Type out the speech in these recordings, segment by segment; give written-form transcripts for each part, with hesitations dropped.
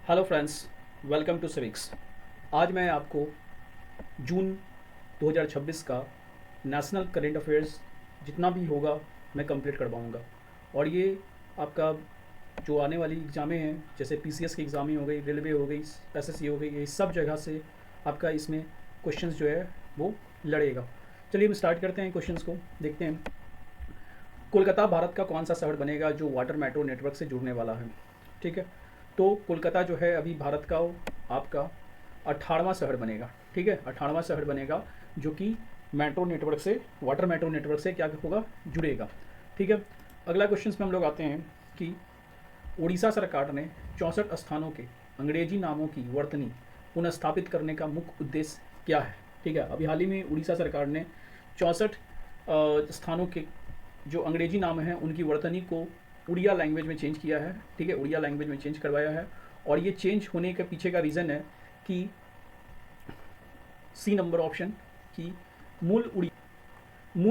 Hello friends, welcome to civics. आज मैं आपको जून 2026 का नेशनल करंट अफेयर्स जितना भी होगा मैं कंप्लीट करवाऊँगा। और ये आपका जो आने वाली एग्ज़ामें हैं, जैसे पीसीएस की एग्ज़ामें हो गई, रेलवे हो गई, एसएससी हो गई, ये सब जगह से आपका इसमें क्वेश्चंस जो है वो लड़ेगा। चलिए हम स्टार्ट करते हैं, क्वेश्चंस को देखते हैं। कोलकाता भारत का कौन सा शहर बनेगा जो वाटर मेट्रो नेटवर्क से जुड़ने वाला है? ठीक है, तो कोलकाता जो है अभी भारत का आपका 18वां शहर बनेगा। ठीक है, 18वां शहर बनेगा जो कि मेट्रो नेटवर्क से, वाटर मेट्रो नेटवर्क से क्या होगा, जुड़ेगा। ठीक है, अगला क्वेश्चन में हम लोग आते हैं कि उड़ीसा सरकार ने 64 स्थानों के अंग्रेजी नामों की वर्तनी पुनर्स्थापित करने का मुख्य उद्देश्य क्या है? ठीक है, अभी हाल ही में उड़ीसा सरकार ने 64 स्थानों के जो अंग्रेजी नाम हैं उनकी वर्तनी को उड़िया लैंग्वेज में चेंज किया है। ठीक है, उड़िया लैंग्वेज में चेंज करवाया है। और ये चेंज होने के पीछे का रीज़न है कि सी नंबर ऑप्शन की मूल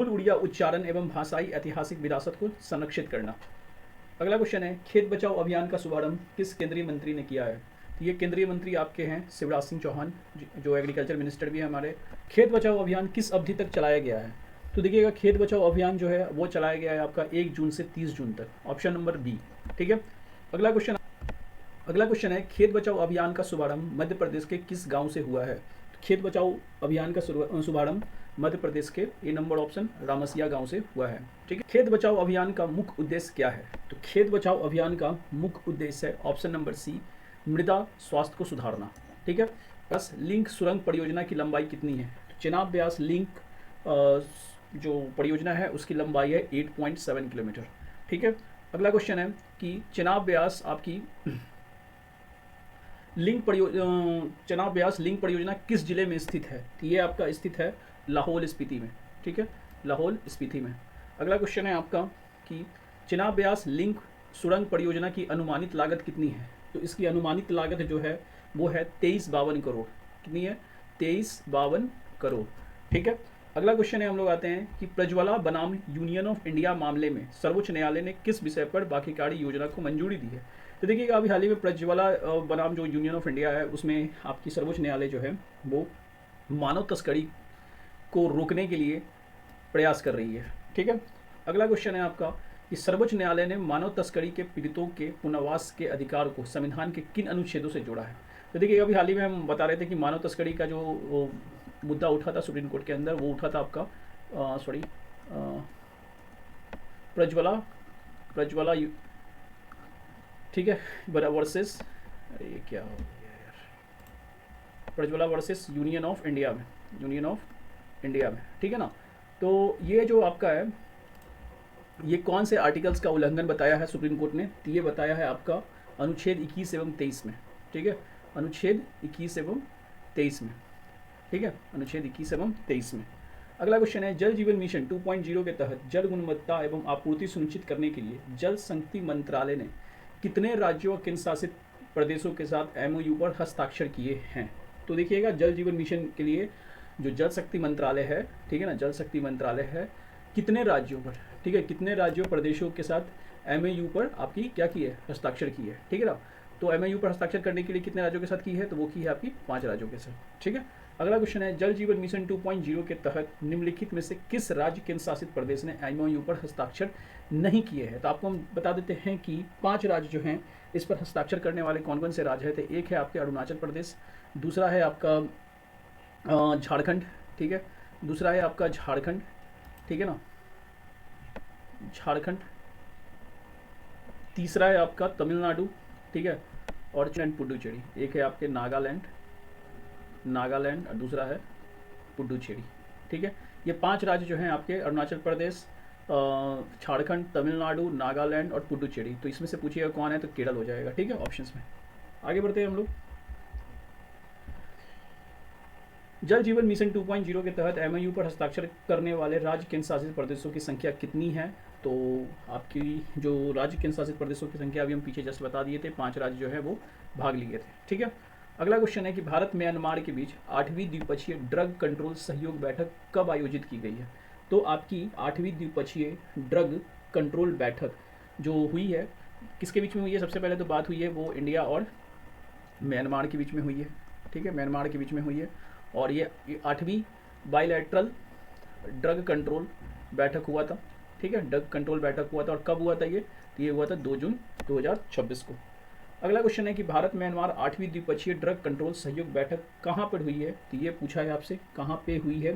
उड़िया उच्चारण एवं भाषाई ऐतिहासिक विरासत को संरक्षित करना। अगला क्वेश्चन है, खेत बचाओ अभियान का शुभारंभ किस केंद्रीय मंत्री ने किया है? तो ये केंद्रीय मंत्री आपके हैं शिवराज सिंह चौहान, जो एग्रीकल्चर मिनिस्टर भी है हमारे। खेत बचाओ अभियान किस अवधि तक चलाया गया है? तो देखिएगा, खेत बचाओ अभियान जो है वो चलाया गया है आपका 1 जून से 30 जून तक, ऑप्शन नंबर बी। ठीक है, अगला क्वेश्चन है, खेत बचाओ अभियान का शुभारंभ मध्य प्रदेश के किस गांव से हुआ है? तो खेत बचाओ अभियान का शुभारंभ मध्य प्रदेश के ए नंबर ऑप्शन रामसिया गांव से हुआ है। ठीक है, खेत बचाओ अभियान का मुख्य उद्देश्य क्या है? तो खेत बचाओ अभियान का मुख्य उद्देश्य है ऑप्शन नंबर सी, मृदा स्वास्थ्य को सुधारना। ठीक है, बस लिंक सुरंग परियोजना की लंबाई कितनी है? तो चेनाब ब्यास लिंक जो परियोजना है उसकी लंबाई है 8.7 किलोमीटर। ठीक है, अगला क्वेश्चन है कि चेनाब ब्यास आपकी चेनाब ब्यास लिंक परियोजना किस जिले में स्थित है? तो ये आपका स्थित है लाहौल स्पीति में। ठीक है, लाहौल स्पीति में। अगला क्वेश्चन है आपका कि चेनाब ब्यास लिंक सुरंग परियोजना की अनुमानित लागत कितनी है? तो इसकी अनुमानित लागत जो है वो है 2352 करोड़। कितनी है? 2352 करोड़। ठीक है, अगला क्वेश्चन है, हम लोग आते हैं कि प्रज्वला बनाम यूनियन ऑफ इंडिया मामले में सर्वोच्च न्यायालय ने किस विषय पर बाखीकारी योजना को मंजूरी दी है? तो देखिएगा, अभी हाल ही में प्रज्वला बनाम जो यूनियन ऑफ इंडिया है उसमें आपकी सर्वोच्च न्यायालय जो है वो मानव तस्करी को रोकने के लिए प्रयास कर रही है। ठीक है, अगला क्वेश्चन है आपका कि सर्वोच्च न्यायालय ने मानव तस्करी के पीड़ितों के पुनर्वास के अधिकार को संविधान के किन अनुच्छेदों से जोड़ा है? तो देखिए, अभी हाल ही में हम बता रहे थे कि मानव तस्करी का जो मुद्दा उठा था सुप्रीम कोर्ट के अंदर, वो उठा था आपका प्रज्वला प्रज्वला ठीक है, वर्सेस, ये क्या हो गया यार, Prajwala versus union of India में, यूनियन ऑफ इंडिया में। ठीक है ना, तो ये जो आपका है, ये कौन से आर्टिकल्स का उल्लंघन बताया है सुप्रीम कोर्ट ने? तो ये बताया है आपका अनुच्छेद 21 एवं 23 में। ठीक है, अनुच्छेद 21 एवं 23 में। ठीक है, अनुच्छेद 21 एवं 23 में। अगला क्वेश्चन है, जल जीवन मिशन 2.0 के तहत जल गुणवत्ता एवं आपूर्ति सुनिश्चित करने के लिए जल शक्ति मंत्रालय ने कितने राज्यों और केंद्र शासित प्रदेशों के साथ एमओयू पर हस्ताक्षर किए हैं? तो देखिएगा, जल जीवन मिशन के लिए जो जल शक्ति मंत्रालय है, ठीक है ना, जल शक्ति मंत्रालय है, कितने राज्यों पर, ठीक है, कितने राज्यों प्रदेशों के साथ एमओयू पर आपकी क्या की है, हस्ताक्षर की है। ठीक है ना, तो एमओयू पर हस्ताक्षर करने के लिए कितने राज्यों के साथ की है? तो वो की है आपकी 5 राज्यों के साथ। ठीक है, अगला क्वेश्चन है, जल जीवन मिशन 2.0 के तहत निम्नलिखित में से किस राज्य केंद्र शासित प्रदेश ने एमओयू पर हस्ताक्षर नहीं किए हैं? तो आपको हम बता देते हैं कि 5 राज्य जो हैं इस पर हस्ताक्षर करने वाले कौन कौन से राज्य हैं। तो एक है आपके अरुणाचल प्रदेश, दूसरा है आपका झारखंड। ठीक है, दूसरा है आपका झारखंड। ठीक है ना, झारखंड। तीसरा है आपका तमिलनाडु। ठीक है, और पुडुचेरी। एक है आपके नागालैंड और दूसरा है पुडुचेरी। ठीक है, ये 5 राज्य जो हैं आपके अरुणाचल प्रदेश, झारखंड, तमिलनाडु, नागालैंड और पुडुचेरी। तो इसमें से पूछिएगा कौन है, तो केरल हो जाएगा। ठीक है, ऑप्शंस में। आगे बढ़ते हैं हम लोग। जल जीवन मिशन 2.0 के तहत एमओयू पर हस्ताक्षर करने वाले राज्य केंद्र शासित प्रदेशों की संख्या कितनी है? तो आपकी जो राज्य केंद्र शासित प्रदेशों की संख्या अभी हम पीछे जस्ट बता दिए थे, 5 राज्य जो है वो भाग लिए थे। ठीक है, अगला क्वेश्चन है कि भारत म्यांमार के बीच 8वीं द्विपक्षीय ड्रग कंट्रोल सहयोग बैठक कब आयोजित की गई है? तो आपकी 8वीं द्विपक्षीय ड्रग कंट्रोल बैठक जो हुई है, किसके बीच में हुई है? सबसे पहले तो बात हुई है वो इंडिया और म्यांमार के बीच में हुई है, ठीक है, म्यांमार के बीच में हुई है। और ये 8वीं बायलैटरल ड्रग कंट्रोल बैठक हुआ था, ठीक है, ड्रग कंट्रोल बैठक हुआ था। और कब हुआ था ये? तो ये हुआ था 2 जून 2026 को। अगला क्वेश्चन है कि भारत म्यांमार 8वीं द्विपक्षीय ड्रग कंट्रोल सहयोग बैठक कहाँ पर हुई है? तो ये पूछा है आपसे कहाँ पे हुई है,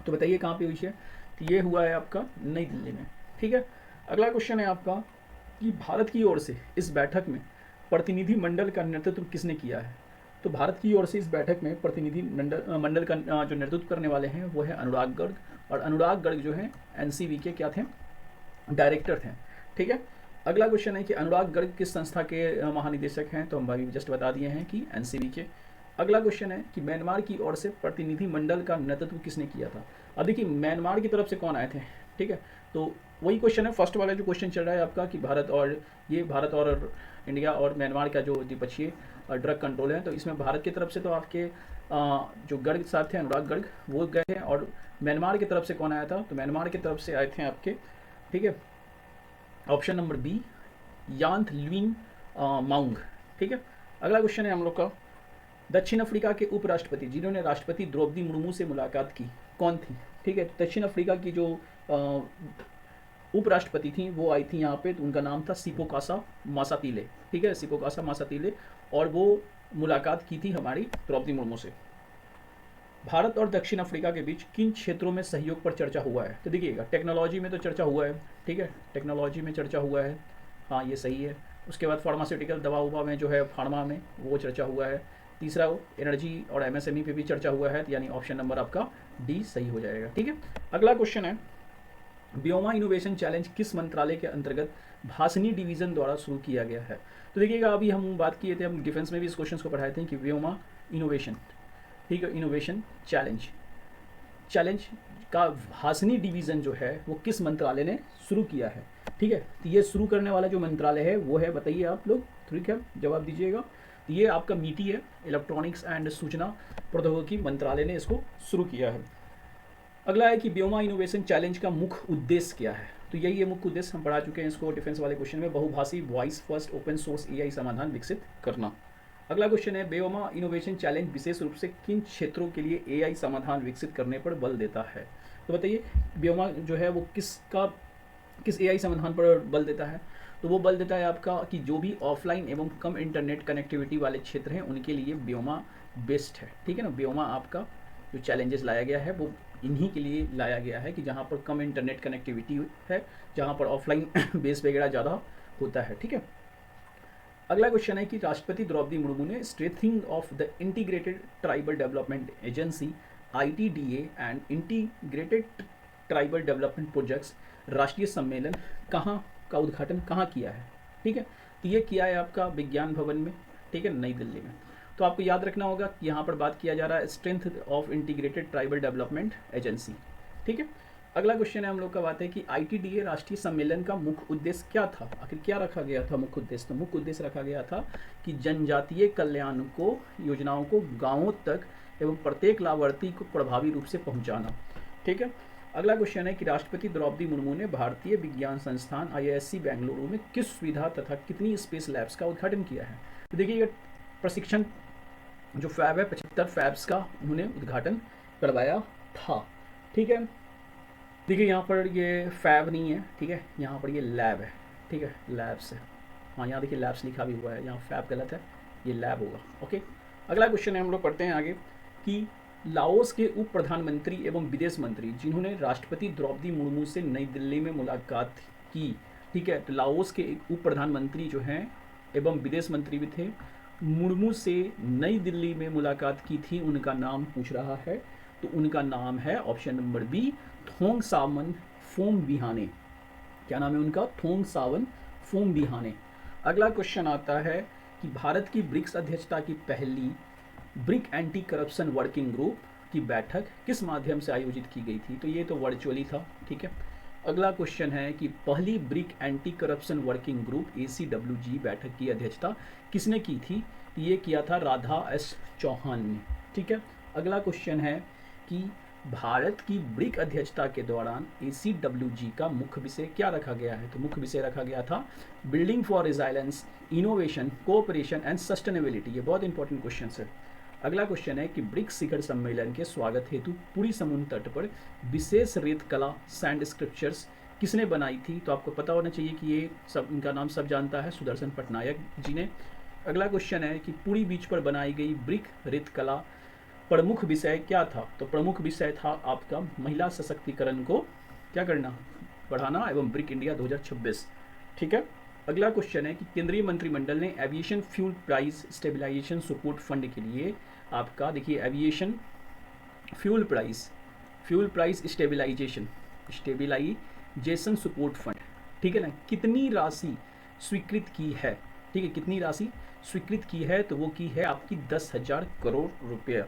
तो बताइए कहाँ पे हुई है? तो ये हुआ है आपका नई दिल्ली में, ठीक है। अगला क्वेश्चन है आपका कि भारत की ओर से इस बैठक में प्रतिनिधि मंडल का नेतृत्व किसने किया है? तो भारत की ओर से इस बैठक में प्रतिनिधि मंडल का जो नेतृत्व करने वाले हैं वो है अनुराग गर्ग। और अनुराग गर्ग जो है एनसीवी के क्या थे? डायरेक्टर थे, ठीक है। अगला क्वेश्चन है कि अनुराग गर्ग किस संस्था के महानिदेशक हैं? तो हम अभी जस्ट बता दिए हैं कि एनसीवी के। अगला क्वेश्चन है कि म्यांमार की ओर से प्रतिनिधि मंडल का नेतृत्व किसने किया था? अब देखिए म्यांमार की तरफ से कौन आए थे, ठीक है, तो वही क्वेश्चन है, फर्स्ट वाला जो क्वेश्चन चल रहा है आपका कि भारत और इंडिया और म्यांमार का जो द्विपक्षीय ड्रग कंट्रोल है, तो इसमें भारत की तरफ से तो आपके जो गर्ग साहब थे, अनुराग गर्ग, वो गए थे। और म्यांमार की तरफ से कौन आया था? तो म्यांमार की तरफ से आए थे आपके, ठीक है, ऑप्शन नंबर बी, यांथ ल्विंग माउंग, ठीक है। अगला क्वेश्चन है हम लोग का, दक्षिण अफ्रीका के उपराष्ट्रपति जिन्होंने राष्ट्रपति द्रौपदी मुर्मू से मुलाकात की कौन थी? ठीक है, दक्षिण अफ्रीका की जो उपराष्ट्रपति थी वो आई थी यहाँ पे, तो उनका नाम था सिपोकासा मासातिले, ठीक है, सिपोकासा मासातिले। और वो मुलाकात की थी हमारी द्रौपदी मुर्मू से। भारत और दक्षिण अफ्रीका के बीच किन क्षेत्रों में सहयोग पर चर्चा हुआ है? तो देखिएगा टेक्नोलॉजी में तो चर्चा हुआ है, ठीक है, टेक्नोलॉजी में चर्चा हुआ है, हाँ ये सही है। उसके बाद फार्मास्यूटिकल दवा उवा में जो है फार्मा में वो चर्चा हुआ है। तीसरा एनर्जी और एमएसएमई पे भी चर्चा हुआ है, यानी ऑप्शन नंबर आपका डी सही हो जाएगा, ठीक है। अगला क्वेश्चन है, व्योमा इनोवेशन चैलेंज किस मंत्रालय के अंतर्गत भासनी डिवीजन द्वारा शुरू किया गया है? तो देखिएगा अभी हम बात किए थे, हम डिफेंस में भी इस क्वेश्चन को पढ़ाए थे कि व्योमा इनोवेशन, ठीक है, इनोवेशन चैलेंज का भासनी डिवीज़न जो है वो किस मंत्रालय ने शुरू किया है, ठीक है। तो ये शुरू करने वाला जो मंत्रालय है वो है, बताइए आप लोग, ठीक है, जवाब दीजिएगा। तो ये आपका मीटी है, इलेक्ट्रॉनिक्स एंड सूचना प्रौद्योगिकी मंत्रालय ने इसको शुरू किया है। अगला है कि व्योमा इनोवेशन चैलेंज का मुख्य उद्देश्य क्या है? तो यही है मुख्य उद्देश्य, हम पढ़ा चुके हैं इसको डिफेंस वाले क्वेश्चन में, बहुभाषी voice first open source AI समाधान विकसित करना। अगला क्वेश्चन है, व्योमा इनोवेशन चैलेंज विशेष रूप से किन क्षेत्रों के लिए एआई समाधान विकसित करने पर बल देता है? तो बताइए व्योमा जो है वो किस एआई समाधान पर बल देता है? तो वो बल देता है आपका कि जो भी ऑफलाइन एवं कम इंटरनेट कनेक्टिविटी वाले क्षेत्र हैं उनके लिए व्योमा बेस्ट है, ठीक है ना। व्योमा आपका जो चैलेंजेस लाया गया है वो इन्हीं के लिए लाया गया है कि जहाँ पर कम इंटरनेट कनेक्टिविटी है, जहाँ पर ऑफलाइन बेस वगैरह ज़्यादा होता है, ठीक है। अगला क्वेश्चन है कि राष्ट्रपति द्रौपदी मुर्मू ने strengthening of the integrated tribal development agency ITDA and integrated tribal development projects राष्ट्रीय सम्मेलन का उद्घाटन कहाँ किया है? ठीक है, तो ये किया है आपका विज्ञान भवन में, ठीक है, नई दिल्ली में। तो आपको याद रखना होगा कि यहाँ पर बात किया जा रहा है strength of integrated tribal development agency, ठीक है। अगला क्वेश्चन है हम लोग का बात है कि ITDA राष्ट्रीय सम्मेलन का मुख्य उद्देश्य क्या था? आखिर क्या रखा गया था मुख्य उद्देश्य? तो मुख्य उद्देश्य रखा गया था कि जनजातीय कल्याण को योजनाओं को गाँवों तक एवं प्रत्येक लाभार्थी को प्रभावी रूप से पहुँचाना, ठीक है। अगला क्वेश्चन है कि राष्ट्रपति द्रौपदी मुर्मू ने भारतीय विज्ञान संस्थान IISc बेंगलुरु में किस सुविधा तथा कितनी स्पेस लैब्स का उद्घाटन किया है? तो देखिए ये प्रशिक्षण जो फैब है 75 फैब्स का उन्होंने उद्घाटन करवाया था, ठीक है। देखिए यहाँ पर ये फैब नहीं है, ठीक है, यहाँ पर ये लैब है, ठीक है, लैब्स है, हाँ यहाँ देखिए लैब्स लिखा भी हुआ है, यहाँ फैब गलत है, ये लैब होगा, ओके। अगला क्वेश्चन है हम लोग पढ़ते हैं आगे कि लाओस के उप प्रधानमंत्री एवं विदेश मंत्री जिन्होंने राष्ट्रपति द्रौपदी मुर्मू से नई दिल्ली में मुलाकात की, ठीक है, तो लाओस के उप प्रधानमंत्री जो हैं एवं विदेश मंत्री भी थे, मुर्मू से नई दिल्ली में मुलाकात की थी, उनका नाम पूछ रहा है, तो उनका नाम है ऑप्शन नंबर बी थोंग सावन फोमविहाने। क्या नाम है उनका? थोंग सावन फोमविहाने। अगला क्वेश्चन आता है कि भारत की ब्रिक्स अध्यक्षता की पहली brick anti corruption working group की बैठक किस माध्यम से आयोजित की गई थी? तो ये तो वर्चुअली था, ठीक है। अगला क्वेश्चन है कि पहली brick anti corruption working group ACWG बैठक की अध्यक्षता किसने की थी? ये किया था राधा S चौहान ने, ठीक है। अगला क्वेश्चन है कि भारत की ब्रिक अध्यक्षता के दौरान ACWG का मुख्य विषय क्या रखा गया है? तो मुख्य विषय रखा गया था building for resilience, innovation, cooperation and sustainability. ये बहुत इंपॉर्टेंट क्वेश्चन है। अगला क्वेश्चन है कि ब्रिक्स शिखर सम्मेलन के स्वागत हेतु पूरी समुद्र तट पर विशेष रेत कला सैंड स्क्रिप्चर्स किसने बनाई थी? तो आपको पता होना चाहिए कि ये सब, इनका नाम सब जानता है, सुदर्शन पटनायक जी ने। अगला क्वेश्चन है कि पूरी बीच पर बनाई गई ब्रिक रेत कला प्रमुख विषय क्या था? तो प्रमुख विषय था आपका महिला सशक्तिकरण को क्या करना, बढ़ाना एवं ब्रिक इंडिया 2026। ठीक है। अगला क्वेश्चन है कि केंद्रीय मंत्रिमंडल ने aviation fuel price stabilisation support fund के लिए आपका देखिए aviation fuel price stabilisation support fund, ठीक है ना, कितनी राशि स्वीकृत की है? ठीक है, कितनी राशि स्वीकृत की है? तो वो की है आपकी 10,000 करोड़ रुपये।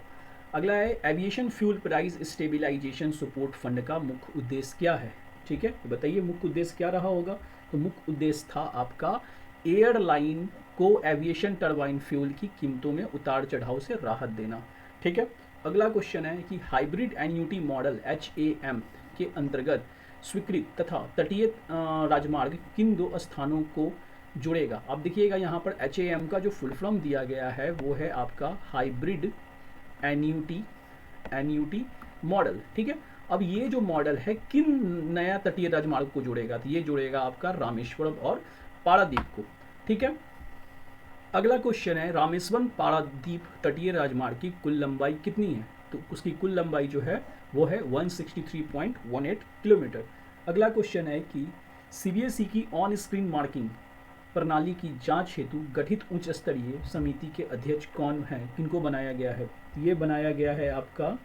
अगला है aviation fuel price stabilisation support fund का मुख्य उद्देश्य क्या है? ठीक है, तो बताइए मुख्य उद्देश्य क्या रहा होगा? तो मुख्य उद्देश्य था आपका एयरलाइन को एविएशन टरबाइन फ्यूल की कीमतों में उतार चढ़ाव से राहत देना। ठीक है। अगला क्वेश्चन है कि हाइब्रिड एन्युटी मॉडल HAM के अंतर्गत स्वीकृत तथा तटीय राजमार्ग किन दो स्थानों को जुड़ेगा? आप देखिएगा यहाँ पर HAM का जो फुल फॉर्म दिया गया है वो है आपका हाइब्रिड एन्युटी मॉडल। ठीक है। अब ये जो मॉडल है किन नया तटीय राजमार्ग को जोड़ेगा? तो ये जोड़ेगा आपका रामेश्वरम और पारादीप को। ठीक है। अगला क्वेश्चन है रामेश्वरम पारादीप तटीय राजमार्ग की कुल लंबाई कितनी है? तो उसकी कुल लंबाई जो है वो है 163.18 किलोमीटर। अगला क्वेश्चन है कि CBSE की ऑन स्क्रीन मार्किंग प्रणाली की जांच हेतु गठित उच्च स्तरीय समिति के अध्यक्ष कौन है? किनको बनाया गया है? ये बनाया गया है आपका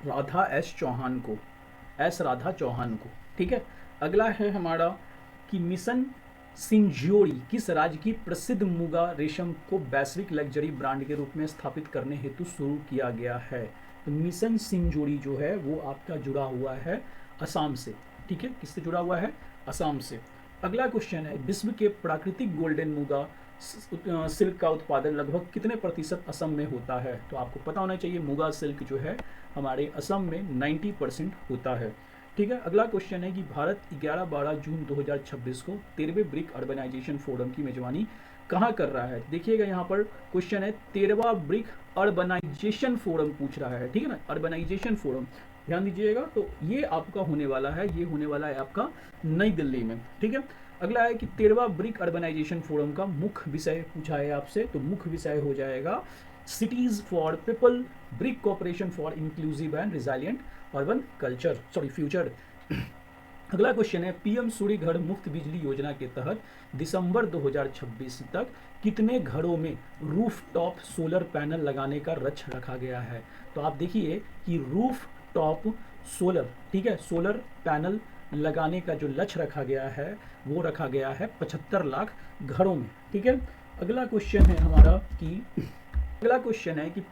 राधा S चौहान को, राधा चौहान को। ठीक है। अगला है हमारा कि मिशन सिंज्योरी किस राज्य की प्रसिद्ध मुगा रेशम को वैश्विक लग्जरी ब्रांड के रूप में स्थापित करने हेतु शुरू किया गया है? तो मिशन सिंज्योरी जो है वो आपका जुड़ा हुआ है असम से। ठीक है, किससे जुड़ा हुआ है? असम से। अगला क्वेश्चन है विश्व के प्राकृतिक गोल्डन मुगा सिल्क का उत्पादन लगभग कितने प्रतिशत असम में होता है? तो आपको पता होना चाहिए मुगा सिल्क जो है हमारे असम में 90% होता है। ठीक है। अगला क्वेश्चन है कि भारत 11-12 जून 2026 को 13वें ब्रिक अर्बनाइजेशन फोरम की मेजबानी कहाँ कर रहा है? देखिएगा यहाँ पर क्वेश्चन है 13वां ब्रिक अर्बनाइजेशन फोरम पूछ रहा है। ठीक है ना, अर्बनाइजेशन फोरम ध्यान दीजिएगा। तो ये आपका होने वाला है, ये होने वाला है आपका नई दिल्ली में। ठीक है। अगला है कि 13वां ब्रिक अर्बनाइजेशन फोरम का मुख्य विषय पूछा है आपसे, तो मुख्य विषय हो जाएगा cities for people, BRICS cooperation for inclusive and resilient urban future. अगला क्वेश्चन है PM सूर्य घर मुफ्त बिजली योजना के तहत दिसंबर 2026 तक कितने घरों में रूफ टॉप सोलर पैनल लगाने का लक्ष्य रखा गया है? तो आप देखिए कि रूफ टॉप सोलर, ठीक है, सोलर पैनल लगाने का जो लक्ष्य रखा गया है वो रखा गया है 75 लाख घरों में। ठीक है। अगला क्वेश्चन है हमारा कि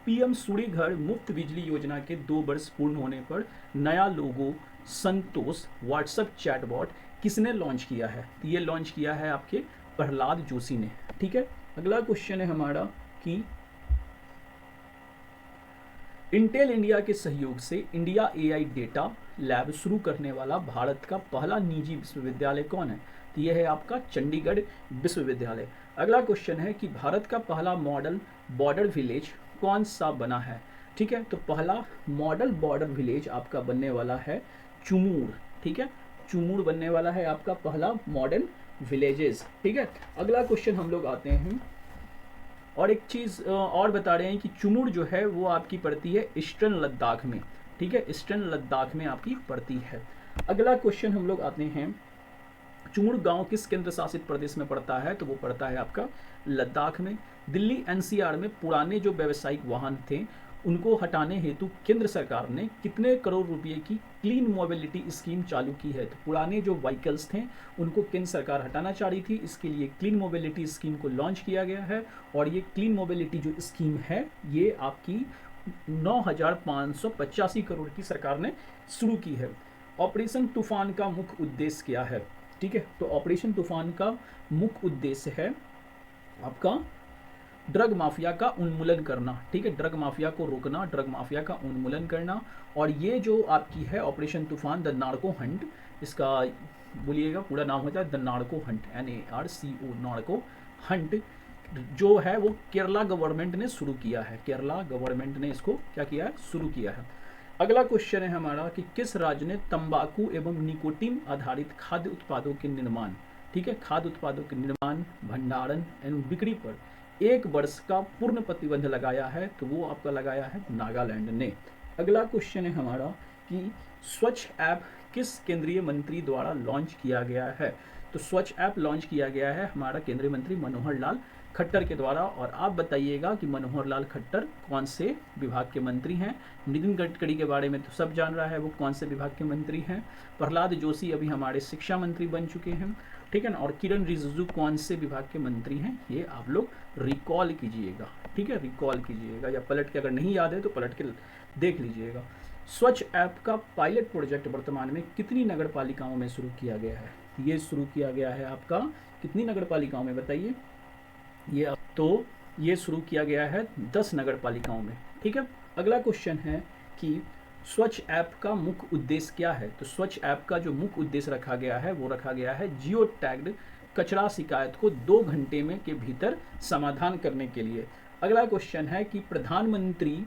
PM सूर्य घर मुफ्त बिजली योजना के 2 वर्ष पूर्ण होने पर नया लोगो संतोष व्हाट्सएप चैटबॉट किसने लॉन्च किया है? तो ये लॉन्च किया है आपके प्रहलाद जोशी ने। ठीक है। अगला क्वेश्चन है हमारा कि इंटेल इंडिया के सहयोग से इंडिया AI डेटा लैब शुरू करने वाला भारत का पहला निजी विश्वविद्यालय कौन है? तो यह है आपका चंडीगढ़ विश्वविद्यालय। अगला क्वेश्चन है कि भारत का पहला मॉडल बॉर्डर विलेज कौन सा बना है? ठीक है। तो पहला मॉडल बॉर्डर विलेज आपका बनने वाला है चुमूर। ठीक है, चुमूर बनने वाला है आपका पहला मॉडर्न विलेजेस। ठीक है। अगला क्वेश्चन हम लोग आते हैं और एक चीज़ और बता रहे हैं कि चुमूर जो है वो आपकी पड़ती है ईस्टर्न लद्दाख में। ठीक है, ईस्टर्न लद्दाख में आपकी पड़ती है। अगला क्वेश्चन हम लोग आते हैं चुमूर गांव किस केंद्र शासित प्रदेश में पड़ता है? तो वो पड़ता है आपका लद्दाख में। दिल्ली NCR में पुराने जो व्यावसायिक वाहन थे उनको हटाने हेतु केंद्र सरकार ने कितने करोड़ रुपए की क्लीन मोबिलिटी स्कीम चालू की है? तो पुराने जो व्हीकल्स थे उनको केंद्र सरकार हटाना चाह रही थी, इसके लिए क्लीन मोबिलिटी स्कीम को लॉन्च किया गया है। और ये क्लीन मोबिलिटी जो स्कीम है ये आपकी 9,585 करोड़ की सरकार ने शुरू की है। ऑपरेशन तूफान का मुख्य उद्देश्य क्या है? ठीक है, तो ऑपरेशन तूफान का मुख्य उद्देश्य है आपका ड्रग माफिया का उन्मूलन करना, ठीक है, ड्रग माफिया को रोकना, ड्रग माफिया का उन्मूलन करना। और ये जो आपकी है ऑपरेशन तूफान, द नार्को हंट, इसका बोलिएगा पूरा नाम होता है the narco Hunt, NARCO, narco Hunt, जो है वो केरला गवर्नमेंट ने शुरू किया है। केरला गवर्नमेंट ने इसको क्या किया है, शुरू किया है। अगला क्वेश्चन है हमारा कि किस राज्य ने तंबाकू एवं निकोटीन आधारित खाद्य उत्पादों के निर्माण, ठीक है, खाद्य उत्पादों के निर्माण, भंडारण एवं बिक्री पर 1 वर्ष का पूर्ण प्रतिबंध लगाया है? तो वो आपका लगाया है नागालैंड ने। अगला क्वेश्चन है हमारा कि स्वच्छ ऐप किस केंद्रीय मंत्री द्वारा लॉन्च किया गया है? तो स्वच्छ ऐप लॉन्च किया गया है हमारा केंद्रीय मंत्री मनोहर लाल खट्टर के द्वारा। और आप बताइएगा कि मनोहर लाल खट्टर कौन से विभाग के मंत्री हैं। नितिन गडकरी के बारे में तो सब जान रहा है, वो कौन से विभाग के मंत्री हैं। प्रहलाद जोशी अभी हमारे शिक्षा मंत्री बन चुके हैं, ठीक है ना। और किरण रिजिजू कौन से विभाग के मंत्री हैं, ये आप लोग रिकॉल कीजिएगा, ठीक है, रिकॉल कीजिएगा, या पलट के, अगर नहीं याद है तो पलट के देख लीजिएगा। स्वच्छ ऐप का पायलट प्रोजेक्ट वर्तमान में कितनी नगर पालिकाओं में शुरू किया गया है? ये शुरू किया गया है आपका कितनी नगर पालिकाओं में, बताइए। ये शुरू किया गया है 10 नगर पालिकाओं में, ठीक है। अगला क्वेश्चन है कि स्वच्छ ऐप का मुख्य उद्देश्य क्या है? तो स्वच्छ ऐप का जो मुख्य उद्देश्य रखा गया है वो रखा गया है जियो टैग्ड कचरा शिकायत को 2 घंटे में के भीतर समाधान करने के लिए। अगला क्वेश्चन है कि प्रधानमंत्री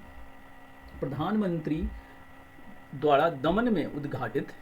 द्वारा दमन में उद्घाटित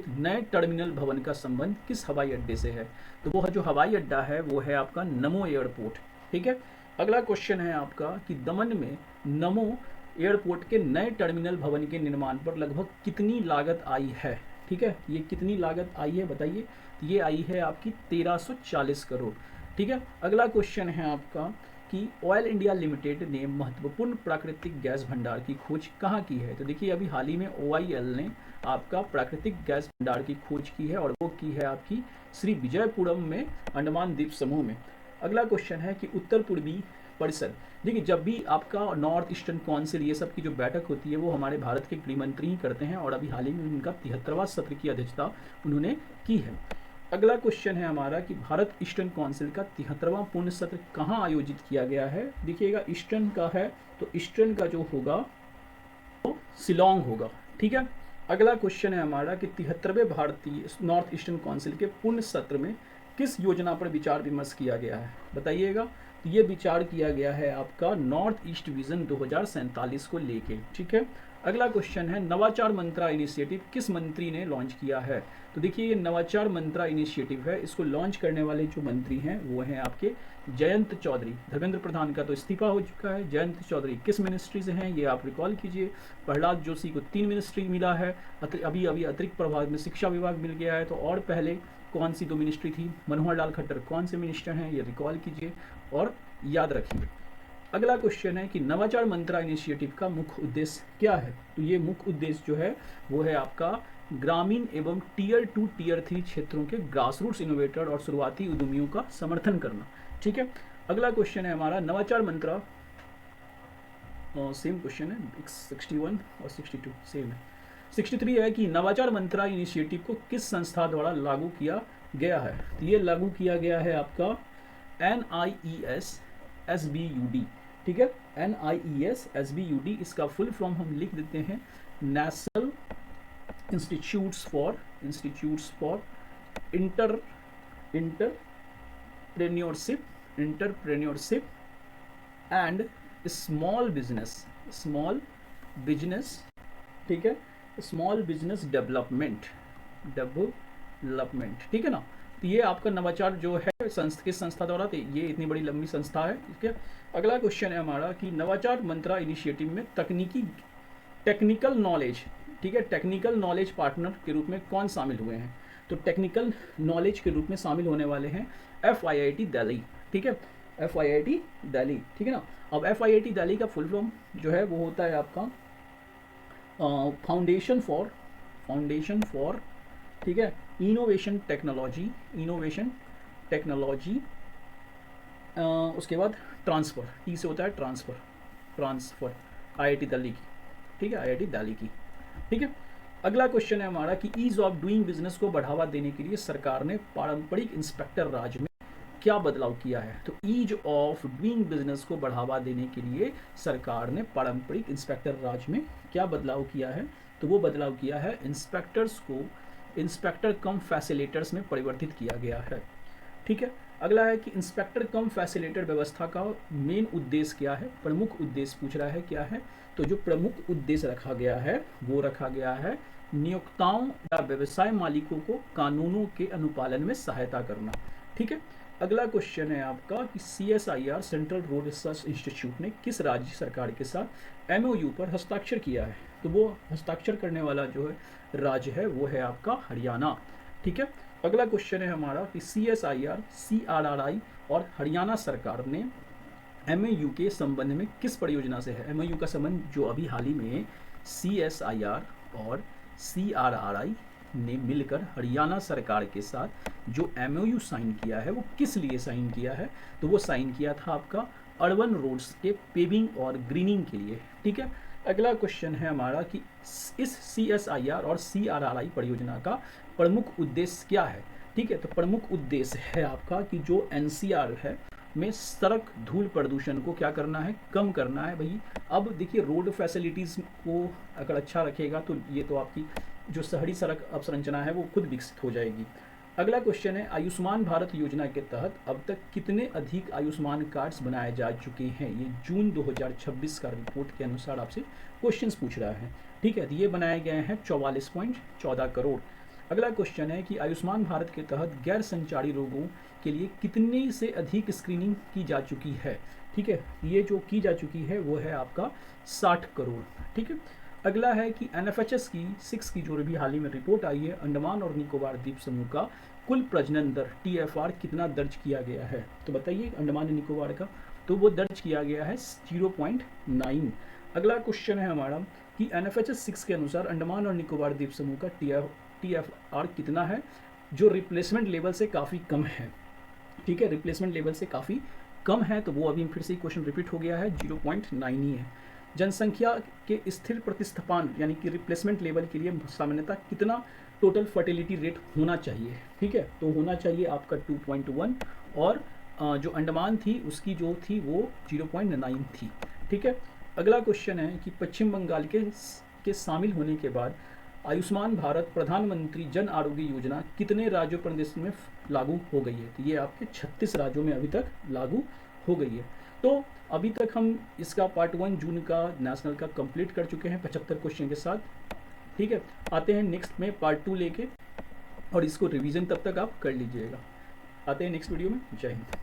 नए टर्मिनल भवन का संबंध किस हवाई अड्डे से है? तो वो जो हवाई अड्डा है वो है आपका नमो एयरपोर्ट, ठीक है। अगला क्वेश्चन है आपका कि दमन में नमो एयरपोर्ट के नए टर्मिनल भवन के निर्माण पर लगभग कितनी लागत आई है? ठीक है, ये कितनी लागत आई है बताइए। ये आई है आपकी 1340 करोड़, ठीक है। अगला क्वेश्चन है आपका कि ऑयल इंडिया लिमिटेड ने महत्वपूर्ण प्राकृतिक गैस भंडार की खोज कहाँ की है? तो देखिए अभी हाल ही में OIL ने आपका प्राकृतिक गैस भंडार की खोज की है और वो की है आपकी श्री विजयपुरम में, अंडमान द्वीप समूह में। अगला क्वेश्चन है कि उत्तर पूर्वी परिषद, देखिए जब भी आपका नॉर्थ ईस्टर्न काउंसिल ये सब की जो बैठक होती है वो हमारे भारत के गृह मंत्री ही करते हैं और अभी हाल ही में उनका 73वां सत्र की अध्यक्षता उन्होंने की है। अगला क्वेश्चन है हमारा कि भारत ईस्टर्न काउंसिल का 73वां पूर्ण सत्र कहाँ आयोजित किया गया है? देखिएगा ईस्टर्न का है तो ईस्टर्न का जो होगा वो शिलोंग होगा, ठीक है। अगला क्वेश्चन है हमारा कि 73वें भारतीय नॉर्थ ईस्टर्न काउंसिल के पूर्ण सत्र में किस योजना पर विचार विमर्श किया गया है बताइएगा। तो ये विचार किया गया है आपका नॉर्थ ईस्ट विजन 2047 को लेके, ठीक है। अगला क्वेश्चन है नवाचार मंत्रा इनिशिएटिव किस मंत्री ने लॉन्च किया है? तो देखिए ये नवाचार मंत्रा इनिशिएटिव है, इसको लॉन्च करने वाले जो मंत्री हैं वो हैं आपके जयंत चौधरी। धर्मेंद्र प्रधान का तो इस्तीफा हो चुका है, जयंत चौधरी किस मिनिस्ट्री से हैं ये आप रिकॉल कीजिए। प्रहलाद जोशी को 3 मिनिस्ट्री मिला है, अभी अतिरिक्त प्रभाग में शिक्षा विभाग मिल गया है। तो और पहले कौन सी 2 मिनिस्ट्री थी? मनोहर लाल खट्टर कौन से मिनिस्टर हैं ये रिकॉल कीजिए और याद रखिए। अगला क्वेश्चन है कि नवाचार मंत्रा इनिशिएटिव का मुख्य उद्देश्य क्या है? तो ये मुख्य उद्देश्य जो है वो है आपका ग्रामीण एवं टियर 2 टियर 3 क्षेत्रों के ग्रासरूट्स इनोवेटर और शुरुआती उद्यमियों का समर्थन करना, ठीक है। अगला क्वेश्चन है हमारा नवाचार मंत्रा, सेम क्वेश्चन है 61 और 62 सेम है। 63 है कि नवाचार मंत्रा इनिशिएटिव को किस संस्था द्वारा लागू किया गया है? तो ये लागू किया गया है आपका NIES SBUD, ठीक है, NIES SBUD। इसका फुल फॉर्म हम लिख देते हैं national institutes for entrepreneurship and small business, ठीक है, स्मॉल बिजनेस डेवलपमेंट, ठीक है ना। तो ये आपका नवाचार जो है किस संस्था द्वारा, तो ये इतनी बड़ी लंबी संस्था है, ठीक है। अगला क्वेश्चन है हमारा कि नवाचार मंत्रा इनिशिएटिव में टेक्निकल नॉलेज, ठीक है, टेक्निकल नॉलेज पार्टनर के रूप में कौन शामिल हुए हैं? तो टेक्निकल नॉलेज के रूप में शामिल होने वाले हैं FIIT दिल्ली, ठीक है, FIIT दिल्ली, ठीक है ना। अब FIIT दिल्ली का फुल फॉर्म जो है वो होता है आपका फाउंडेशन फॉर, ठीक है, इनोवेशन टेक्नोलॉजी, उसके बाद ट्रांसफ़र, T से होता है ट्रांसफ़र IIT दिल्ली की, ठीक है, IIT दिल्ली की, ठीक है। अगला क्वेश्चन है हमारा कि ईज ऑफ डूइंग बिजनेस को बढ़ावा देने के लिए सरकार ने पारंपरिक इंस्पेक्टर राज में क्या बदलाव किया है? तो ईज ऑफ डूइंग बिजनेस को बढ़ावा देने के लिए सरकार ने पारंपरिक इंस्पेक्टर राज में क्या बदलाव किया है? तो वो बदलाव किया है, इंस्पेक्टर्स को इंस्पेक्टर कम फैसिलिटेटर्स में परिवर्तित किया गया है। ठीक है, अगला है कि इंस्पेक्टर कम फैसिलिटेटर व्यवस्था का मेन उद्देश्य क्या है? प्रमुख उद्देश्य पूछ रहा है क्या है? तो जो प्रमुख उद्देश्य रखा गया है वो रखा गया है नियोक्ताओं या व्यवसाय मालिकों को कानूनों के अनुपालन में सहायता करना। ठीक है, अगला क्वेश्चन है आपका कि CSIR central road research institute ने किस राज्य सरकार के साथ MOU पर हस्ताक्षर किया है? तो वो हस्ताक्षर करने वाला जो है राज्य है वो है आपका हरियाणा। ठीक है, अगला क्वेश्चन है हमारा कि CSIR, CRRI और हरियाणा सरकार ने MOU के संबंध में किस परियोजना से है? MOU का संबंध जो अभी हाल ही में CSIR और CRRI ने मिलकर हरियाणा सरकार के साथ जो MOU साइन किया है वो किस लिए साइन किया है? तो वो साइन किया था आपका अर्बन रोड्स के पेविंग और ग्रीनिंग के लिए। ठीक है, अगला क्वेश्चन है हमारा कि इस CSIR और CRRI परियोजना का प्रमुख उद्देश्य क्या है? ठीक है, तो प्रमुख उद्देश्य है आपका कि जो NCR है में सड़क धूल प्रदूषण को क्या करना है? कम करना है भाई। अब देखिए रोड फैसिलिटीज़ को अगर अच्छा रखेगा तो ये तो आपकी जो शहरी सड़क अवसंरचना है वो खुद विकसित हो जाएगी। अगला क्वेश्चन है आयुष्मान भारत योजना के तहत अब तक कितने अधिक आयुष्मान कार्ड्स बनाए जा चुके हैं? ये जून 2026 का रिपोर्ट के अनुसार आपसे क्वेश्चंस पूछ रहा है। ठीक है, तो ये बनाए गए हैं 44.14 करोड़। अगला क्वेश्चन है कि आयुष्मान भारत के तहत गैर संचारी रोगों के लिए कितनी से अधिक स्क्रीनिंग की जा चुकी है? ठीक है, ये जो की जा चुकी है वो है आपका 60 करोड़। ठीक है, अगला है कि NFHS की 6 की जो भी हाल ही में रिपोर्ट आई है, अंडमान और निकोबार द्वीप समूह का कुल प्रजनन दर TFR कितना दर्ज किया गया है? तो बताइए अंडमान और निकोबार का, तो वो दर्ज किया गया है 0.9। अगला क्वेश्चन है हमारा कि NFHS 6 के अनुसार अंडमान और निकोबार द्वीप समूह का TFR कितना है, जो रिप्लेसमेंट लेवल से काफ़ी कम है। ठीक है, रिप्लेसमेंट लेवल से काफ़ी कम है, तो वो अभी फिर से क्वेश्चन रिपीट हो गया है, 0.9 ही है। जनसंख्या के स्थिर प्रतिस्थापन यानी कि रिप्लेसमेंट लेवल के लिए सामान्यतः कितना टोटल फर्टिलिटी रेट होना चाहिए? ठीक है, तो होना चाहिए आपका 2.1 और जो अंडमान थी उसकी जो थी वो 0.9 थी। ठीक है, अगला क्वेश्चन है कि पश्चिम बंगाल के शामिल होने के बाद आयुष्मान भारत प्रधानमंत्री जन आरोग्य योजना कितने राज्यों प्रदेश में लागू हो गई है? तो ये आपके 36 राज्यों में अभी तक लागू हो गई है। तो अभी तक हम इसका पार्ट 1 जून का नेशनल का कंप्लीट कर चुके हैं 75 क्वेश्चन के साथ। ठीक है, आते हैं नेक्स्ट में पार्ट 2 लेके और इसको रिवीजन तब तक आप कर लीजिएगा। आते हैं नेक्स्ट वीडियो में। जय हिंद।